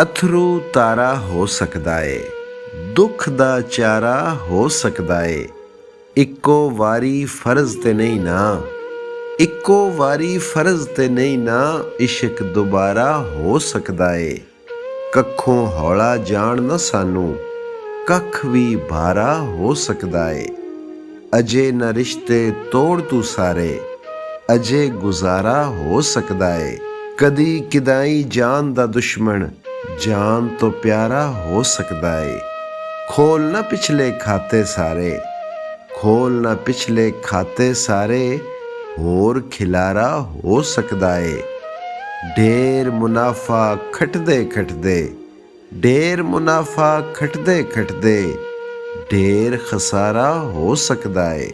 ਅਥਰੂ ਤਾਰਾ ਹੋ ਸਕਦਾ ਏ, ਦੁੱਖ ਦਾ ਚਾਰਾ ਹੋ ਸਕਦਾ ਏ। ਇੱਕੋ ਵਾਰੀ ਫਰਜ਼ ਤੇ ਨਹੀਂ ਨਾ, ਇੱਕੋ ਵਾਰੀ ਫਰਜ਼ ਤੇ ਨਹੀਂ ਨਾ, ਇਸ਼ਕ ਦੁਬਾਰਾ ਹੋ ਸਕਦਾ ਏ। ਕੱਖੋਂ ਹੌਲਾ ਜਾਣ ਨਾ ਸਾਨੂੰ, ਕੱਖ ਵੀ ਭਾਰਾ ਹੋ ਸਕਦਾ ਏ। ਅਜੇ ਨਾ ਰਿਸ਼ਤੇ ਤੋੜ ਤੂੰ ਸਾਰੇ, ਅਜੇ ਗੁਜ਼ਾਰਾ ਹੋ ਸਕਦਾ ਏ। ਕਦੀ ਕਿਦਾਈ ਜਾਨ ਦਾ ਦੁਸ਼ਮਣ, ਜਾਨ ਤੋਂ ਪਿਆਰਾ ਹੋ ਸਕਦਾ ਏ। ਖੋਲ ਨਾ ਪਿਛਲੇ ਖਾਤੇ ਸਾਰੇ, ਖੋਲ ਨਾ ਪਿਛਲੇ ਖਾਤੇ ਸਾਰੇ, ਹੋਰ ਖਿਲਾਰਾ ਹੋ ਸਕਦਾ ਏ। ਢੇਰ ਮੁਨਾਫਾ ਖਟਦੇ ਖਟਦੇ, ਢੇਰ ਮੁਨਾਫਾ ਖਟਦੇ ਖਟਦੇ, ਢੇਰ ਖਸਾਰਾ ਹੋ ਸਕਦਾ ਏ।